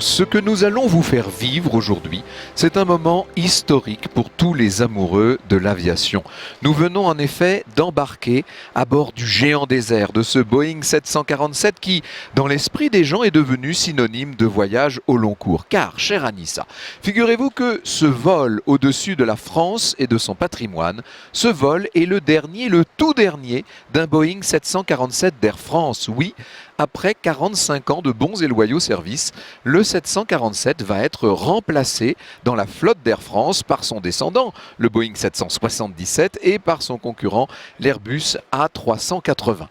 Ce que nous allons vous faire vivre aujourd'hui, c'est un moment historique pour tous les amoureux de l'aviation. Nous venons en effet d'embarquer à bord du géant des airs, de ce Boeing 747 qui, dans l'esprit des gens, est devenu synonyme de voyage au long cours. Car, chère Anissa, figurez-vous que ce vol au-dessus de la France et de son patrimoine, ce vol est le dernier, le tout dernier d'un Boeing 747 d'Air France. Oui, après 45 ans de bons et loyaux services, le 747 va être remplacé dans la flotte d'Air France par son descendant, le Boeing 777, et par son concurrent, l'Airbus A380.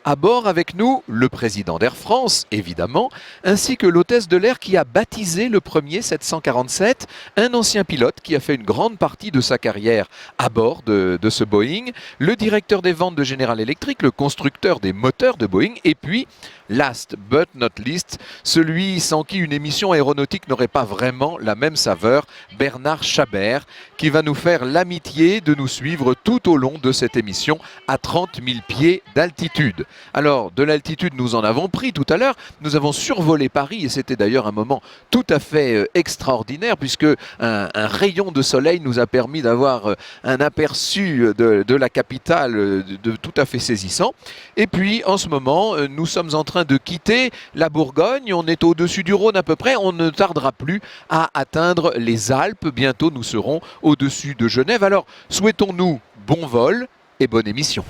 À bord avec nous, le président d'Air France, évidemment, ainsi que l'hôtesse de l'air qui a baptisé le premier 747, un ancien pilote qui a fait une grande partie de sa carrière à bord de ce Boeing, le directeur des ventes de General Electric, le constructeur des moteurs de Boeing, et puis, last but not least, celui sans qui une émission aéronautique n'aurait pas vraiment la même saveur, Bernard Chabert, qui va nous faire l'amitié de nous suivre tout au long de cette émission à 30 000 pieds d'altitude. Alors, de l'altitude, nous en avons pris tout à l'heure. Nous avons survolé Paris et c'était d'ailleurs un moment tout à fait extraordinaire puisque un rayon de soleil nous a permis d'avoir un aperçu de la capitale de tout à fait saisissant. Et puis, en ce moment, nous sommes en train de quitter la Bourgogne. On est au-dessus du Rhône à peu près. On ne tardera plus à atteindre les Alpes. Bientôt, nous serons au-dessus de Genève. Alors, souhaitons-nous bon vol et bonne émission.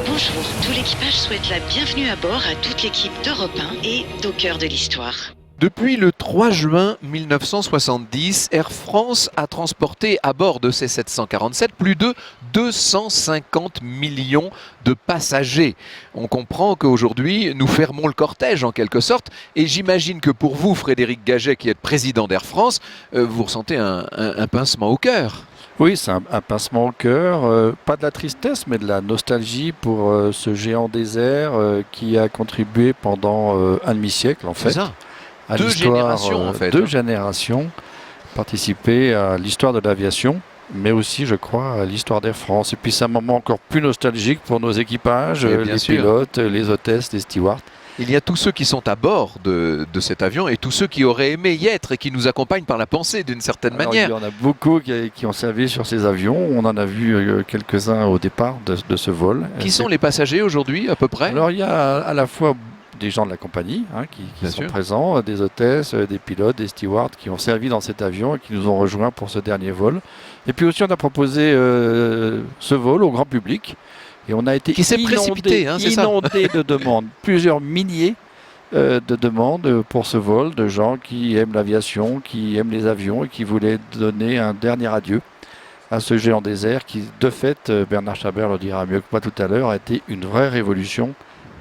Bonjour, tout l'équipage souhaite la bienvenue à bord à toute l'équipe d'Europe 1 et d'Au cœur de l'histoire. Depuis le 3 juin 1970, Air France a transporté à bord de ces 747 plus de 250 millions de passagers. On comprend qu'aujourd'hui, nous fermons le cortège en quelque sorte. Et j'imagine que pour vous, Frédéric Gaget, qui êtes président d'Air France, vous ressentez un pincement au cœur. Oui, c'est un pincement au cœur, pas de la tristesse, mais de la nostalgie pour ce géant des airs qui a contribué pendant un demi-siècle en fait. C'est ça. À Deux générations en fait. Deux générations participer à l'histoire de l'aviation, mais aussi, je crois, à l'histoire d'Air France. Et puis c'est un moment encore plus nostalgique pour nos équipages, les pilotes, les hôtesses, les stewards. Il y a tous ceux qui sont à bord de cet avion et tous ceux qui auraient aimé y être et qui nous accompagnent par la pensée d'une certaine manière. Il y en a beaucoup qui ont servi sur ces avions. On en a vu quelques-uns au départ de ce vol. Qui sont les passagers aujourd'hui à peu près? Alors il y a à la fois des gens de la compagnie qui sont présents, des hôtesses, des pilotes, des stewards qui ont servi dans cet avion et qui nous ont rejoints pour ce dernier vol. Et puis aussi on a proposé ce vol au grand public. Et on a été inondé de demandes, plusieurs milliers de demandes pour ce vol, de gens qui aiment l'aviation, qui aiment les avions et qui voulaient donner un dernier adieu à ce géant des airs qui, de fait, Bernard Chabert le dira mieux que moi tout à l'heure, a été une vraie révolution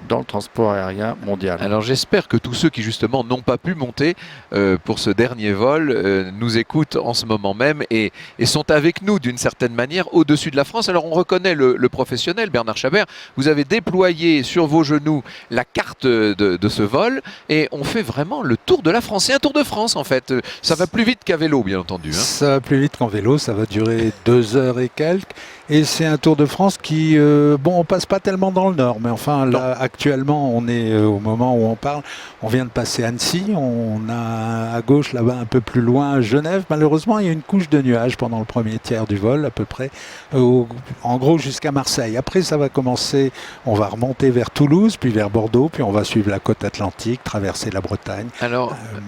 dans le transport aérien mondial. Alors j'espère que tous ceux qui justement n'ont pas pu monter pour ce dernier vol nous écoutent en ce moment même et sont avec nous d'une certaine manière au-dessus de la France. Alors on reconnaît le professionnel Bernard Chabert, vous avez déployé sur vos genoux la carte de ce vol et on fait vraiment le tour de la France. C'est un tour de France en fait, ça va plus vite qu'à vélo bien entendu. Ça va plus vite qu'en vélo, ça va durer 2 heures et quelques. Et c'est un Tour de France qui, on passe pas tellement dans le nord, mais enfin là actuellement on est au moment où on parle, on vient de passer Annecy, on a à gauche là-bas un peu plus loin Genève. Malheureusement il y a une couche de nuages pendant le premier tiers du vol à peu près, en gros jusqu'à Marseille. Après ça va commencer, on va remonter vers Toulouse, puis vers Bordeaux, puis on va suivre la côte atlantique, traverser la Bretagne,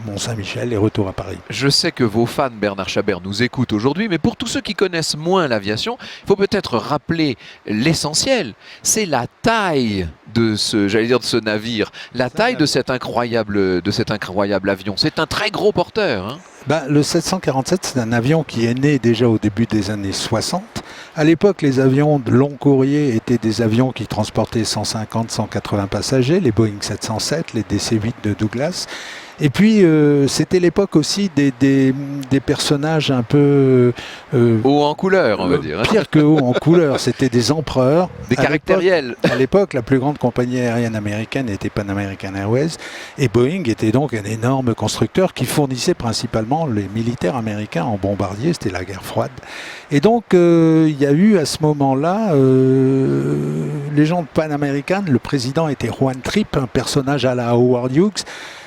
Mont-Saint-Michel et retour à Paris. Je sais que vos fans Bernard Chabert nous écoutent aujourd'hui, mais pour tous ceux qui connaissent moins l'aviation, il faut peut-être rappeler l'essentiel, c'est la taille de ce navire, la taille de cet incroyable avion. C'est un très gros porteur. Le 747, c'est un avion qui est né déjà au début des années 60. À l'époque, les avions de long courrier étaient des avions qui transportaient 150-180 passagers, les Boeing 707, les DC-8 de Douglas. Et puis, c'était l'époque aussi des personnages un peu... haut en couleur, on va dire. Pire que haut en couleur, c'était des empereurs. Des caractériels. À l'époque, la plus grande compagnie aérienne américaine était Pan American Airways. Et Boeing était donc un énorme constructeur qui fournissait principalement les militaires américains en bombardier. C'était la guerre froide. Et donc, il y a eu à ce moment-là, les gens de Pan American, le président était Juan Trippe, un personnage à la Howard Hughes.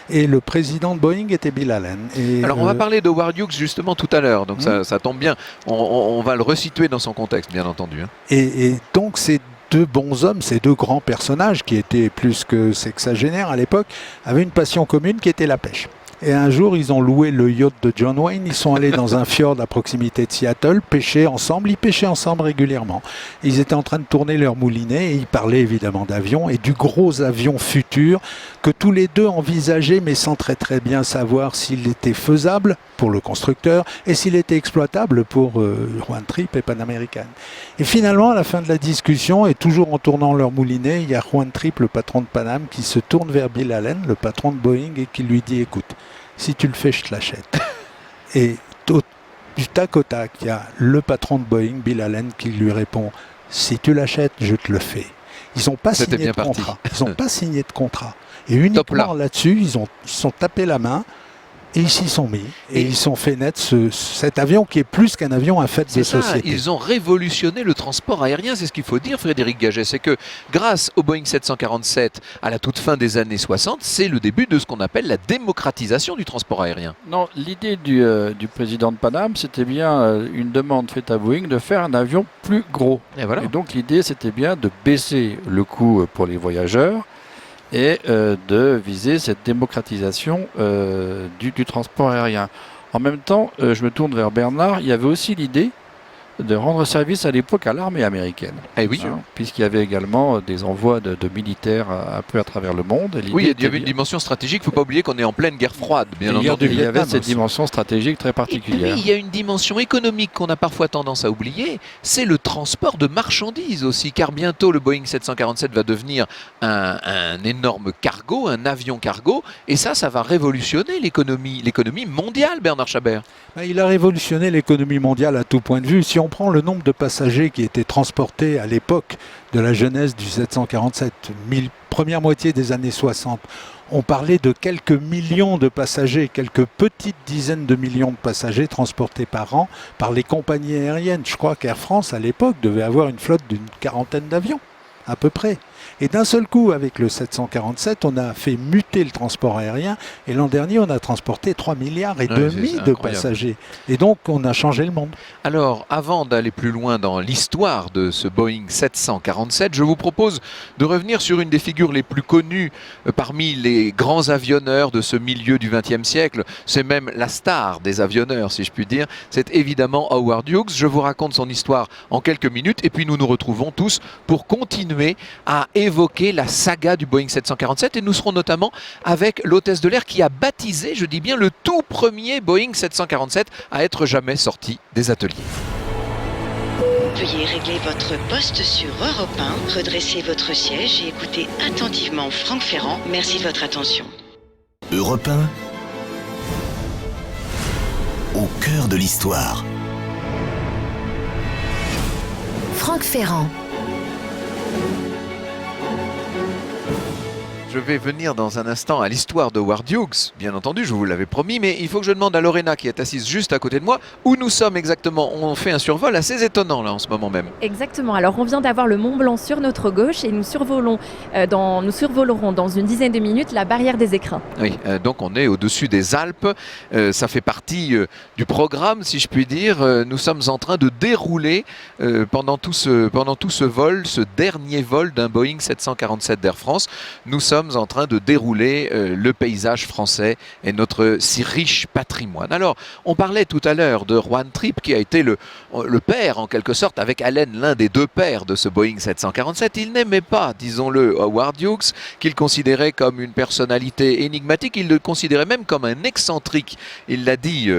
Et le président de Boeing était Bill Allen. Et alors on va parler de Howard Hughes justement tout à l'heure, donc ça tombe bien, on va le resituer dans son contexte bien entendu. Et donc ces deux bons hommes, ces deux grands personnages qui étaient plus que sexagénaires à l'époque, avaient une passion commune qui était la pêche. Et un jour, ils ont loué le yacht de John Wayne. Ils sont allés dans un fjord à proximité de Seattle, pêcher ensemble. Ils pêchaient ensemble régulièrement. Ils étaient en train de tourner leur moulinet et ils parlaient évidemment d'avions et du gros avion futur que tous les deux envisageaient, mais sans très très bien savoir s'il était faisable pour le constructeur et s'il était exploitable pour Juan Trippe et Pan American. Et finalement, à la fin de la discussion, et toujours en tournant leur moulinet, il y a Juan Trippe, le patron de Pan Am, qui se tourne vers Bill Allen, le patron de Boeing, et qui lui dit « Écoute, si tu le fais, je te l'achète. » Et du tac au tac, il y a le patron de Boeing, Bill Allen, qui lui répond « Si tu l'achètes, je te le fais. » Ils n'ont pas signé de contrat. Ils n'ont pas signé de contrat. Et uniquement là-dessus, ils sont tapés la main. Et ils s'y sont mis, et ils sont fait naître cet avion qui est plus qu'un avion, un fait de société. Ils ont révolutionné le transport aérien, c'est ce qu'il faut dire, Frédéric Gaget. C'est que grâce au Boeing 747, à la toute fin des années 60, c'est le début de ce qu'on appelle la démocratisation du transport aérien. Non, l'idée du président de Pan Am, c'était bien une demande faite à Boeing de faire un avion plus gros. Et voilà. Et donc l'idée, c'était bien de baisser le coût pour les voyageurs et de viser cette démocratisation du transport aérien. En même temps, je me tourne vers Bernard, il y avait aussi l'idée de rendre service à l'époque à l'armée américaine. Eh oui. Puisqu'il y avait également des envois de militaires un peu à travers le monde. Oui, il y avait une dimension stratégique, il ne faut pas oublier qu'on est en pleine guerre froide, bien entendu. Il y avait cette dimension stratégique très particulière. Et puis, il y a une dimension économique qu'on a parfois tendance à oublier, c'est le transport de marchandises aussi, car bientôt le Boeing 747 va devenir un énorme cargo, un avion cargo, et ça va révolutionner l'économie mondiale, Bernard Chabert. Il a révolutionné l'économie mondiale à tout point de vue. Si on prend le nombre de passagers qui étaient transportés à l'époque de la jeunesse du 747, première moitié des années 60, on parlait de quelques millions de passagers, quelques petites dizaines de millions de passagers transportés par an par les compagnies aériennes. Je crois qu'Air France, à l'époque, devait avoir une flotte d'une quarantaine d'avions, à peu près. Et d'un seul coup, avec le 747, on a fait muter le transport aérien. Et l'an dernier, on a transporté 3,5 milliards de passagers. Et donc, on a changé le monde. Alors, avant d'aller plus loin dans l'histoire de ce Boeing 747, je vous propose de revenir sur une des figures les plus connues parmi les grands avionneurs de ce milieu du XXe siècle. C'est même la star des avionneurs, si je puis dire. C'est évidemment Howard Hughes. Je vous raconte son histoire en quelques minutes. Et puis, nous nous retrouvons tous pour continuer à évoquer la saga du Boeing 747 et nous serons notamment avec l'hôtesse de l'air qui a baptisé, je dis bien, le tout premier Boeing 747 à être jamais sorti des ateliers. Veuillez régler votre poste sur Europe 1, redresser votre siège et écouter attentivement Franck Ferrand. Merci de votre attention. Europe 1, au cœur de l'histoire. Franck Ferrand. Je vais venir dans un instant à l'histoire de Howard Hughes, bien entendu, je vous l'avais promis, mais il faut que je demande à Lorena, qui est assise juste à côté de moi, où nous sommes exactement. On fait un survol assez étonnant là en ce moment même. Exactement, alors on vient d'avoir le Mont Blanc sur notre gauche et nous survolerons dans une dizaine de minutes la barrière des Écrins. Oui, donc on est au-dessus des Alpes, ça fait partie du programme, si je puis dire. Nous sommes en train de dérouler pendant tout ce vol, ce dernier vol d'un Boeing 747 d'Air France. Nous sommes en train de dérouler le paysage français et notre si riche patrimoine. Alors, on parlait tout à l'heure de Juan Trippe qui a été le père, en quelque sorte, avec Allen, l'un des deux pères de ce Boeing 747. Il n'aimait pas, disons-le, Howard Hughes, qu'il considérait comme une personnalité énigmatique. Il le considérait même comme un excentrique. Il l'a dit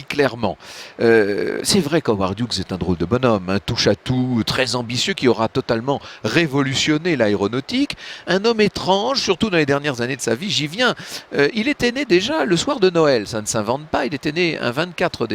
clairement. C'est vrai qu'Howard Hughes est un drôle de bonhomme, un touche-à-tout, très ambitieux, qui aura totalement révolutionné l'aéronautique. Un homme étrange, surtout dans les dernières années de sa vie. J'y viens. Il était né déjà le soir de Noël, ça ne s'invente pas. Il était né le 24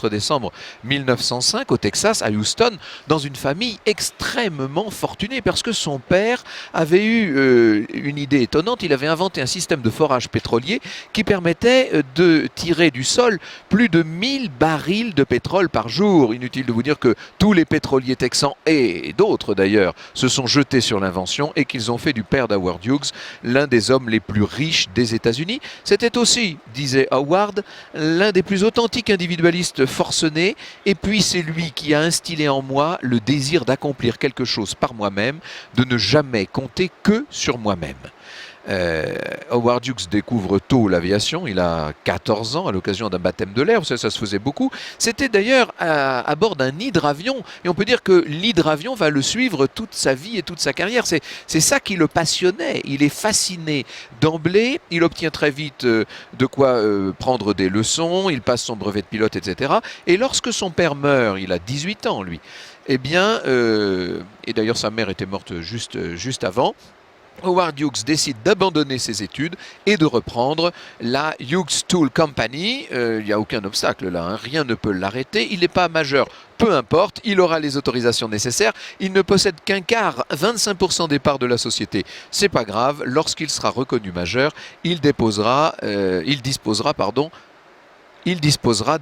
décembre 1905 au Texas, à Houston, dans une famille extrêmement fortunée parce que son père avait eu une idée étonnante. Il avait inventé un système de forage pétrolier qui permettait de tirer du sol plus de 1000 barils de pétrole par jour. Inutile de vous dire que tous les pétroliers texans et d'autres d'ailleurs se sont jetés sur l'invention et qu'ils ont fait du père d'Howard Hughes Hughes, l'un des hommes les plus riches des États-Unis. C'était aussi, disait Howard, l'un des plus authentiques individualistes forcenés, et puis c'est lui qui a instillé en moi le désir d'accomplir quelque chose par moi-même, de ne jamais compter que sur moi-même. Howard Hughes découvre tôt l'aviation, il a 14 ans à l'occasion d'un baptême de l'air, vous savez, ça se faisait beaucoup. C'était d'ailleurs à bord d'un hydravion, et on peut dire que l'hydravion va le suivre toute sa vie et toute sa carrière. C'est ça qui le passionnait, il est fasciné d'emblée, il obtient très vite de quoi prendre des leçons, il passe son brevet de pilote, etc. Et lorsque son père meurt, il a 18 ans lui, eh bien, et d'ailleurs sa mère était morte juste avant, Howard Hughes décide d'abandonner ses études et de reprendre la Hughes Tool Company. Il n'y a aucun obstacle là, hein, rien ne peut l'arrêter. Il n'est pas majeur, peu importe, il aura les autorisations nécessaires. Il ne possède qu'un quart, 25% des parts de la société. C'est pas grave, lorsqu'il sera reconnu majeur, il disposera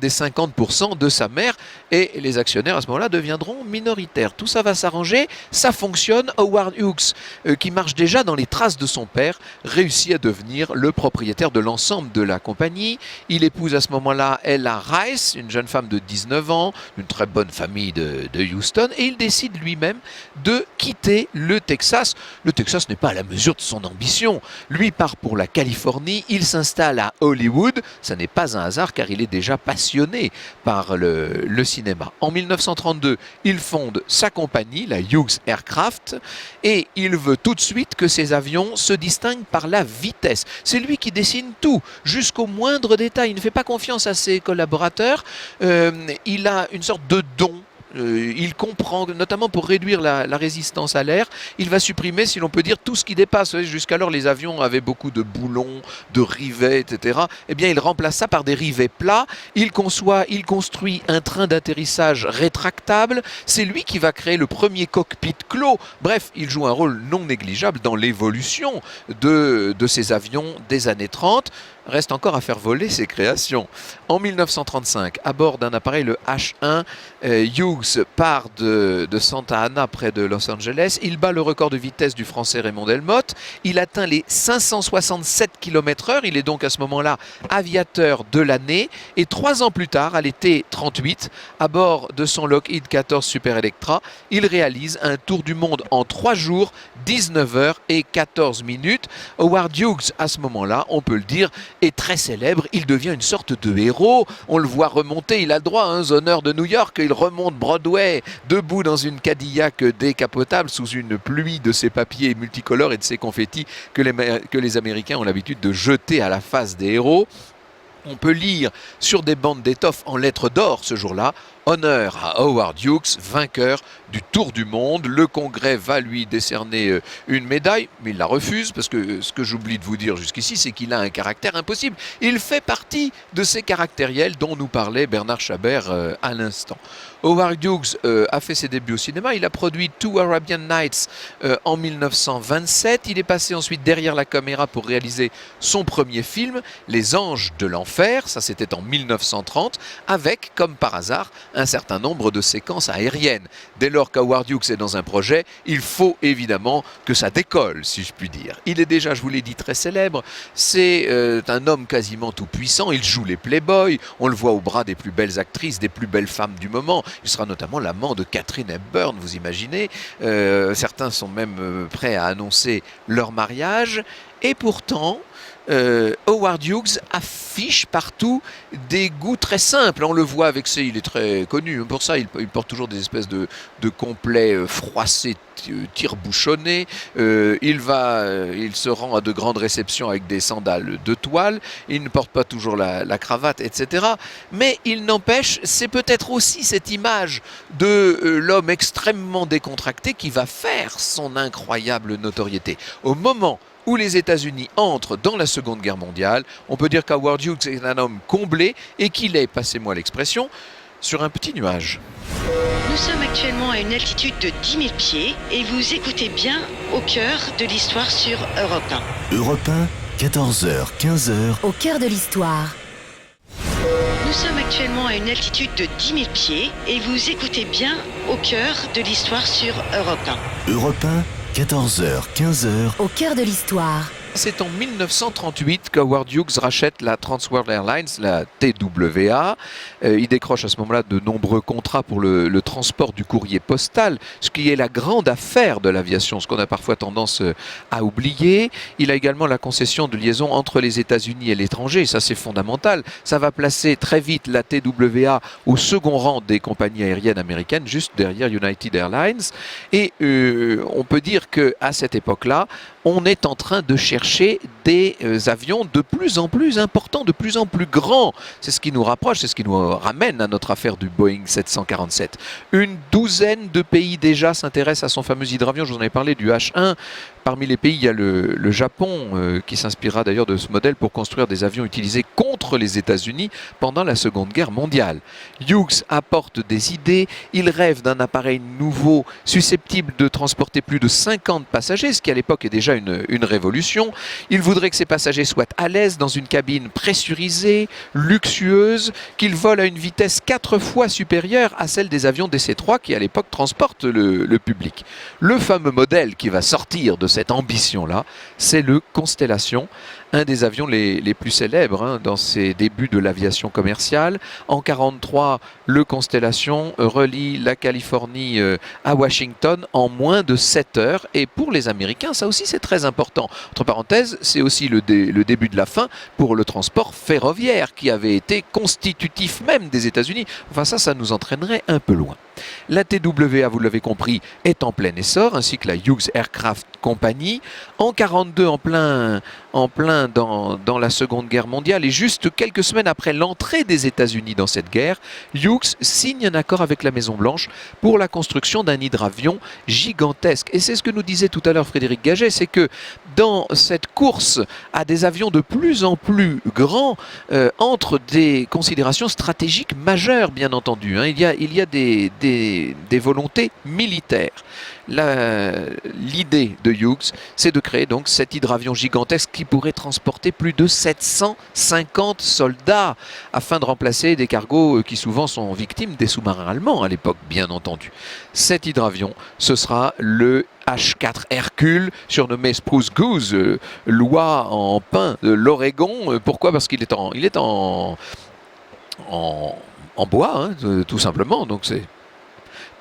des 50% de sa mère et les actionnaires à ce moment-là deviendront minoritaires. Tout ça va s'arranger, ça fonctionne. Howard Hughes, qui marche déjà dans les traces de son père, réussit à devenir le propriétaire de l'ensemble de la compagnie. Il épouse à ce moment-là Ella Rice, une jeune femme de 19 ans, d'une très bonne famille de Houston, et il décide lui-même de quitter le Texas. Le Texas n'est pas à la mesure de son ambition. Lui part pour la Californie, il s'installe à Hollywood. Ça n'est pas un hasard car il est déjà passionné par le cinéma. En 1932, il fonde sa compagnie, la Hughes Aircraft, et il veut tout de suite que ses avions se distinguent par la vitesse. C'est lui qui dessine tout, jusqu'au moindre détail. Il ne fait pas confiance à ses collaborateurs. Il a une sorte de don. Il comprend, notamment pour réduire la résistance à l'air, il va supprimer, si l'on peut dire, tout ce qui dépasse. Jusqu'alors, les avions avaient beaucoup de boulons, de rivets, etc. Eh bien, il remplace ça par des rivets plats. Il construit un train d'atterrissage rétractable. C'est lui qui va créer le premier cockpit clos. Bref, il joue un rôle non négligeable dans l'évolution de ces avions des années 30. Reste encore à faire voler ses créations. En 1935, à bord d'un appareil, le H1, Hughes part de Santa Ana, près de Los Angeles. Il bat le record de vitesse du français Raymond Delmotte. Il atteint les 567 km/h. Il est donc à ce moment-là aviateur de l'année. Et 3 ans plus tard, à l'été 38, à bord de son Lockheed 14 Super Electra, il réalise un tour du monde en 3 jours, 19 heures et 14 minutes. Howard Hughes, à ce moment-là, on peut le dire, est très célèbre, il devient une sorte de héros, on le voit remonter, il a le droit aux honneurs de New York, il remonte Broadway, debout dans une Cadillac décapotable sous une pluie de ses papiers multicolores et de ses confettis que les Américains ont l'habitude de jeter à la face des héros. On peut lire sur des bandes d'étoffe en lettres d'or ce jour-là, honneur à Howard Hughes, vainqueur du Tour du Monde. Le Congrès va lui décerner une médaille, mais il la refuse parce que ce que j'oublie de vous dire jusqu'ici, c'est qu'il a un caractère impossible. Il fait partie de ces caractériels dont nous parlait Bernard Chabert à l'instant. Howard Hughes a fait ses débuts au cinéma. Il a produit Two Arabian Nights en 1927. Il est passé ensuite derrière la caméra pour réaliser son premier film, Les Anges de l'Enfer. Ça, c'était en 1930, avec, comme par hasard, un certain nombre de séquences aériennes. Dès lors qu'Howard Hughes est dans un projet, il faut évidemment que ça décolle, si je puis dire. Il est déjà, je vous l'ai dit, très célèbre. C'est un homme quasiment tout puissant. Il joue les Playboys. On le voit au bras des plus belles actrices, des plus belles femmes du moment. Il sera notamment l'amant de Katharine Hepburn, vous imaginez. Certains sont même prêts à annoncer leur mariage. Et pourtant, Howard Hughes affiche partout des goûts très simples. On le voit avec ses... Il est très connu pour ça. Il porte toujours des espèces de complets froissés, tire-bouchonnés. Il se rend à de grandes réceptions avec des sandales de toile. Il ne porte pas toujours la cravate, etc. Mais il n'empêche, c'est peut-être aussi cette image de l'homme extrêmement décontracté qui va faire son incroyable notoriété. Au moment où les États-Unis entrent dans la Seconde Guerre mondiale, on peut dire qu'Howard Hughes est un homme comblé et qu'il est, passez-moi l'expression, sur un petit nuage. Nous sommes actuellement à une altitude de 10 000 pieds et vous écoutez bien Au cœur de l'histoire sur Europe 1. Europe 1, 14h, 15h. Au cœur de l'histoire. Nous sommes actuellement à une altitude de 10 000 pieds et vous écoutez bien Au cœur de l'histoire sur Europe 1. Europe 14h, 15h. Au cœur de l'histoire. C'est en 1938 qu'Howard Hughes rachète la Trans World Airlines, la TWA. Il décroche à ce moment-là de nombreux contrats pour le transport du courrier postal, ce qui est la grande affaire de l'aviation, ce qu'on a parfois tendance à oublier. Il a également la concession de liaison entre les États-Unis et l'étranger, ça c'est fondamental. Ça va placer très vite la TWA au second rang des compagnies aériennes américaines, juste derrière United Airlines. Et on peut dire qu'à cette époque-là, on est en train de chercher des avions de plus en plus importants, de plus en plus grands. C'est ce qui nous rapproche, c'est ce qui nous ramène à notre affaire du Boeing 747. Une douzaine de pays déjà s'intéressent à son fameux hydravion. Je vous en avais parlé du H1. Parmi les pays, il y a le Japon qui s'inspirera d'ailleurs de ce modèle pour construire des avions utilisés contre les États-Unis pendant la Seconde Guerre mondiale. Hughes apporte des idées. Il rêve d'un appareil nouveau susceptible de transporter plus de 50 passagers, ce qui à l'époque est déjà une révolution. Il voudrait que ces passagers soient à l'aise dans une cabine pressurisée, luxueuse, qu'ils volent à une vitesse 4 fois supérieure à celle des avions DC-3 qui à l'époque transportent le public. Le fameux modèle qui va sortir de cette ambition-là, c'est le Constellation, un des avions les plus célèbres dans ses débuts de l'aviation commerciale. En 1943, le Constellation relie la Californie à Washington en moins de 7 heures. Et pour les Américains, ça aussi c'est très important. Entre parenthèses, c'est aussi le début de la fin pour le transport ferroviaire qui avait été constitutif même des États-Unis. Enfin ça nous entraînerait un peu loin. La TWA, vous l'avez compris, est en plein essor, ainsi que la Hughes Aircraft Company. En 1942, en plein dans la Seconde Guerre mondiale, et juste quelques semaines après l'entrée des États-Unis dans cette guerre, Hughes signe un accord avec la Maison-Blanche pour la construction d'un hydravion gigantesque. Et c'est ce que nous disait tout à l'heure Frédéric Gaget, c'est que dans cette course à des avions de plus en plus grands, entre des considérations stratégiques majeures, bien entendu. Il y a des volontés militaires. L'idée de Hughes, c'est de créer donc cet hydravion gigantesque qui pourrait transporter plus de 750 soldats afin de remplacer des cargos qui souvent sont victimes des sous-marins allemands à l'époque, bien entendu. Cet hydravion, ce sera le H4 Hercule, surnommé Spruce Goose, l'oie en pin de l'Oregon. Pourquoi? Parce qu'il est en bois, tout simplement. Donc c'est...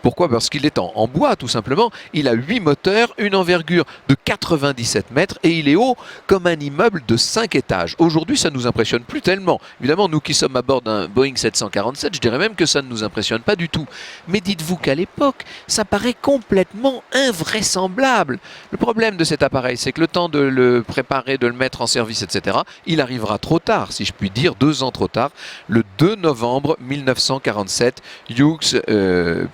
Pourquoi? Parce qu'il est en bois, tout simplement. Il a 8 moteurs, une envergure de 97 mètres et il est haut comme un immeuble de 5 étages. Aujourd'hui, ça ne nous impressionne plus tellement. Évidemment, nous qui sommes à bord d'un Boeing 747, je dirais même que ça ne nous impressionne pas du tout. Mais dites-vous qu'à l'époque, ça paraît complètement invraisemblable. Le problème de cet appareil, c'est que le temps de le préparer, de le mettre en service, etc., il arrivera trop tard, si je puis dire, 2 ans trop tard. Le 2 novembre 1947, Hughes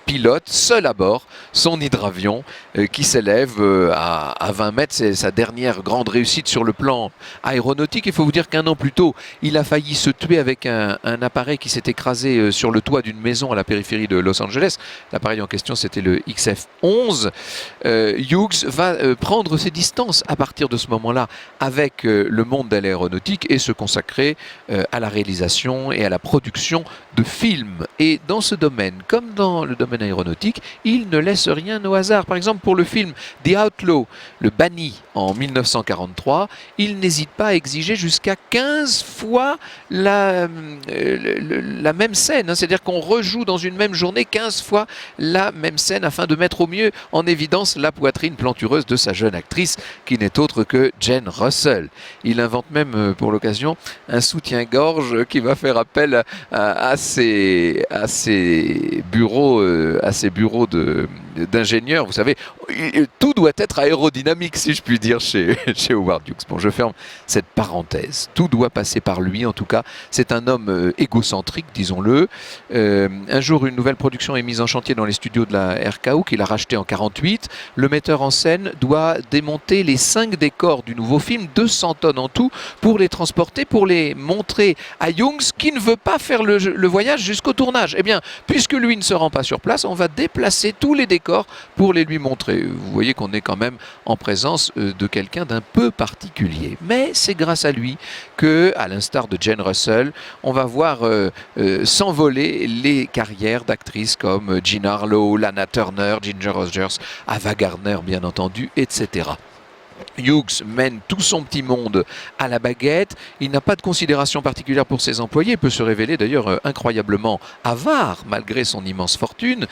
pilote seul à bord son hydravion qui s'élève à 20 mètres. C'est sa dernière grande réussite sur le plan aéronautique. Il faut vous dire qu'un an plus tôt, il a failli se tuer avec un appareil qui s'est écrasé sur le toit d'une maison à la périphérie de Los Angeles. L'appareil en question, c'était le XF-11. Hughes va prendre ses distances à partir de ce moment-là avec le monde de l'aéronautique et se consacrer à la réalisation et à la production de films. Et dans ce domaine, comme dans le domaine aéronautique, il ne laisse rien au hasard. Par exemple, pour le film The Outlaw, le banni en 1943, il n'hésite pas à exiger jusqu'à 15 fois la même scène. C'est-à-dire qu'on rejoue dans une même journée 15 fois la même scène afin de mettre au mieux en évidence la poitrine plantureuse de sa jeune actrice qui n'est autre que Jane Russell. Il invente même pour l'occasion un soutien-gorge qui va faire appel à ses bureaux d'ingénieurs. Vous savez, tout doit être aérodynamique, si je puis dire, chez Howard Hughes. Bon, je ferme cette parenthèse. Tout doit passer par lui, en tout cas. C'est un homme égocentrique, disons-le. Un jour, une nouvelle production est mise en chantier dans les studios de la RKO, qu'il a racheté en 1948. Le metteur en scène doit démonter les 5 décors du nouveau film, 200 tonnes en tout, pour les transporter, pour les montrer à Hughes, qui ne veut pas faire le voyage jusqu'au tournage. Eh bien, puisque lui ne se rend pas sur place, on va déplacer tous les décors pour les lui montrer. Et vous voyez qu'on est quand même en présence de quelqu'un d'un peu particulier. Mais c'est grâce à lui que, à l'instar de Jane Russell, on va voir s'envoler les carrières d'actrices comme Jean Harlow, Lana Turner, Ginger Rogers, Ava Gardner bien entendu, etc. Hughes mène tout son petit monde à la baguette. Il n'a pas de considération particulière pour ses employés. Il peut se révéler d'ailleurs incroyablement avare malgré son immense fortune.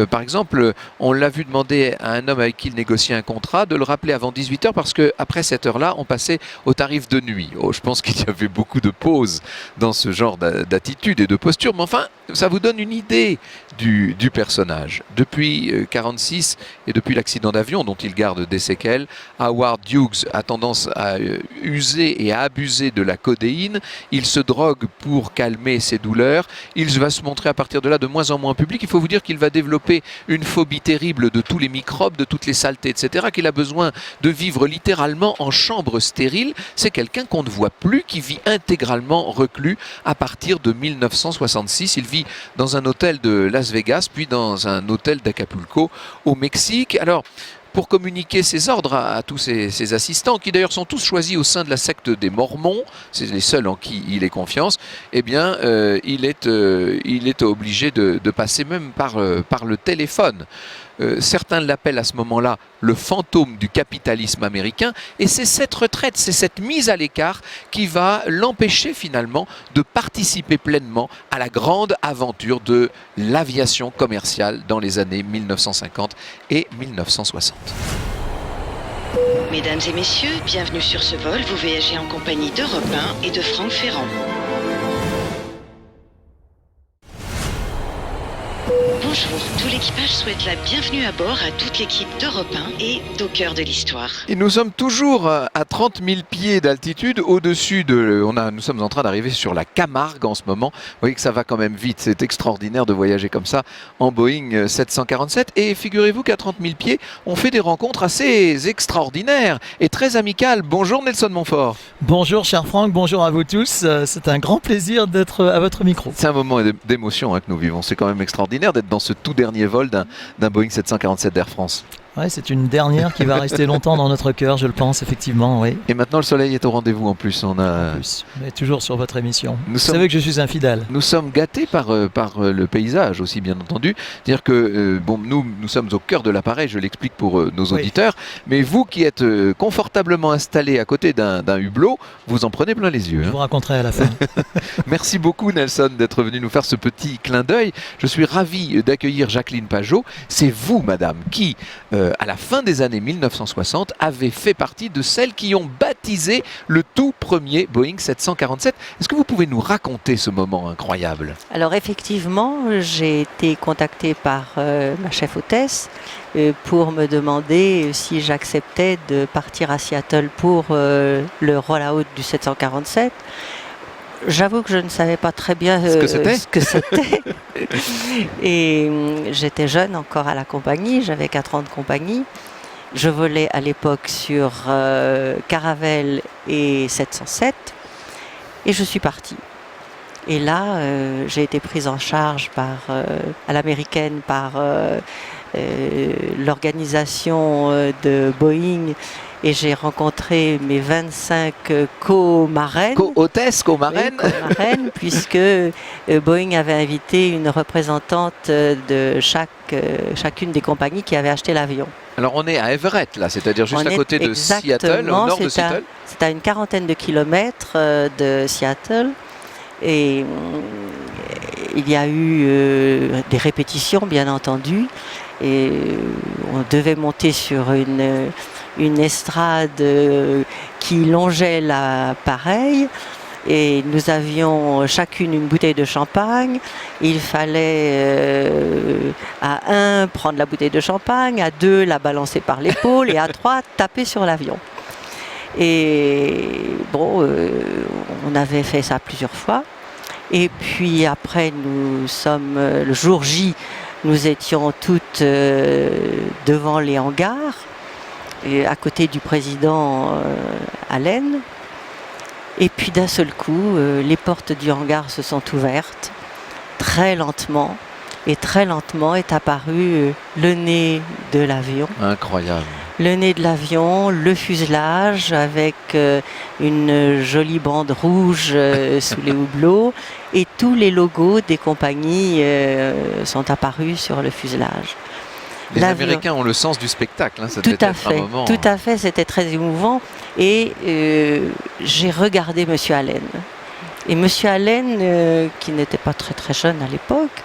Par exemple, on l'a vu demander à un homme avec qui il négociait un contrat de le rappeler avant 18h parce qu'après cette heure-là, on passait au tarif de nuit. Oh, je pense qu'il y avait beaucoup de pauses dans ce genre d'attitude et de posture. Mais enfin, ça vous donne une idée du personnage. Depuis 1946 et depuis l'accident d'avion dont il garde des séquelles, Howard Hughes a tendance à user et à abuser de la codéine. Il se drogue pour calmer ses douleurs. Il va se montrer à partir de là de moins en moins public. Il faut vous dire qu'il va développer une phobie terrible de tous les microbes, de toutes les saletés, etc. Qu'il a besoin de vivre littéralement en chambre stérile. C'est quelqu'un qu'on ne voit plus, qui vit intégralement reclus à partir de 1966. Il vit dans un hôtel de Las Vegas, puis dans un hôtel d'Acapulco au Mexique. Alors, pour communiquer ses ordres à tous ses assistants, qui d'ailleurs sont tous choisis au sein de la secte des Mormons, c'est les seuls en qui il ait confiance, eh bien, il est obligé de passer même par le téléphone. Certains l'appellent à ce moment-là le fantôme du capitalisme américain, et c'est cette retraite, c'est cette mise à l'écart qui va l'empêcher finalement de participer pleinement à la grande aventure de l'aviation commerciale dans les années 1950 et 1960. Mesdames et messieurs, bienvenue sur ce vol. Vous voyagez en compagnie d'Europe 1 et de Franck Ferrand. Bonjour, tout l'équipage souhaite la bienvenue à bord à toute l'équipe d'Europe 1 et d'Au cœur de l'histoire. Et nous sommes toujours à 30 000 pieds d'altitude au-dessus nous sommes en train d'arriver sur la Camargue en ce moment. Vous voyez que ça va quand même vite, c'est extraordinaire de voyager comme ça en Boeing 747. Et figurez-vous qu'à 30 000 pieds, on fait des rencontres assez extraordinaires et très amicales. Bonjour Nelson Montfort. Bonjour cher Franck, bonjour à vous tous. C'est un grand plaisir d'être à votre micro. C'est un moment d'émotion que nous vivons. C'est quand même extraordinaire d'être dans ce tout dernier vol d'un Boeing 747 d'Air France. Ouais, c'est une dernière qui va rester longtemps dans notre cœur, je le pense, effectivement. Oui. Et maintenant, le soleil est au rendez-vous en plus. Mais toujours sur votre émission. Vous savez que je suis infidèle. Nous sommes gâtés par le paysage aussi, bien entendu. C'est-à-dire que nous sommes au cœur de l'appareil, je l'explique pour nos auditeurs. Mais vous qui êtes confortablement installés à côté d'un hublot, vous en prenez plein les yeux. Je vous raconterai à la fin. Merci beaucoup Nelson d'être venu nous faire ce petit clin d'œil. Je suis ravi d'accueillir Jacqueline Pajot. C'est vous, madame, qui... à la fin des années 1960, avait fait partie de celles qui ont baptisé le tout premier Boeing 747. Est-ce que vous pouvez nous raconter ce moment incroyable ? Alors effectivement, j'ai été contactée par ma chef hôtesse pour me demander si j'acceptais de partir à Seattle pour le roll-out du 747. J'avoue que je ne savais pas très bien ce que c'était. Et j'étais jeune encore à la compagnie, j'avais 4 ans de compagnie. Je volais à l'époque sur Caravelle et 707 et je suis partie. Et là, j'ai été prise en charge à l'américaine par l'organisation de Boeing. Et j'ai rencontré mes 25 co-marraines. Co-hôtesses, co-marraines. Oui, co-marraines, puisque Boeing avait invité une représentante de chacune des compagnies qui avaient acheté l'avion. Alors on est à Everett, là, c'est-à-dire juste à côté de Seattle, au nord de Seattle. C'est à une quarantaine de kilomètres de Seattle. Et il y a eu des répétitions, bien entendu. Et on devait monter sur une estrade qui longeait l'appareil et nous avions chacune une bouteille de champagne. Il fallait à 1 prendre la bouteille de champagne, à 2 la balancer par l'épaule et à 3 taper sur l'avion. Et bon, on avait fait ça plusieurs fois. Et puis après, le jour J, nous étions toutes devant les hangars, et à côté du président Allen. Et puis d'un seul coup, les portes du hangar se sont ouvertes, très lentement, et très lentement est apparu le nez de l'avion. Incroyable. Le nez de l'avion, le fuselage avec une jolie bande rouge sous les hublots et tous les logos des compagnies sont apparus sur le fuselage. Les Américains ont le sens du spectacle, hein, ça tout devait à être fait, un moment. tout à fait, c'était très émouvant et j'ai regardé Monsieur Allen. Et Monsieur Allen, qui n'était pas très très jeune à l'époque,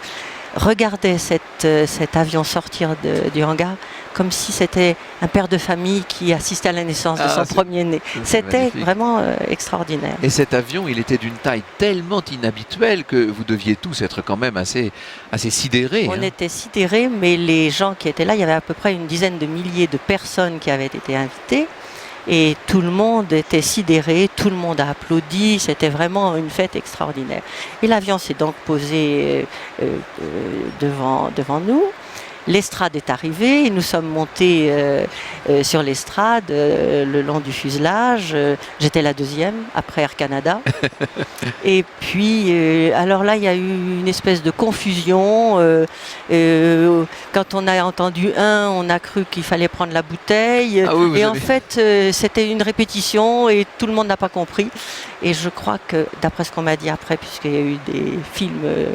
regardait cet avion sortir du hangar comme si c'était un père de famille qui assistait à la naissance de son premier-né. C'était vraiment extraordinaire. Et cet avion, il était d'une taille tellement inhabituelle que vous deviez tous être quand même assez sidérés. On était sidérés, mais les gens qui étaient là, il y avait à peu près une dizaine de milliers de personnes qui avaient été invitées. Et tout le monde était sidéré, tout le monde a applaudi, c'était vraiment une fête extraordinaire. Et l'avion s'est donc posé devant nous. L'estrade est arrivée et nous sommes montés sur l'estrade le long du fuselage. J'étais la deuxième, après Air Canada. Et puis, alors là, il y a eu une espèce de confusion. Quand on a entendu on a cru qu'il fallait prendre la bouteille. Ah oui, en fait, c'était une répétition et tout le monde n'a pas compris. Et je crois que, d'après ce qu'on m'a dit après, puisqu'il y a eu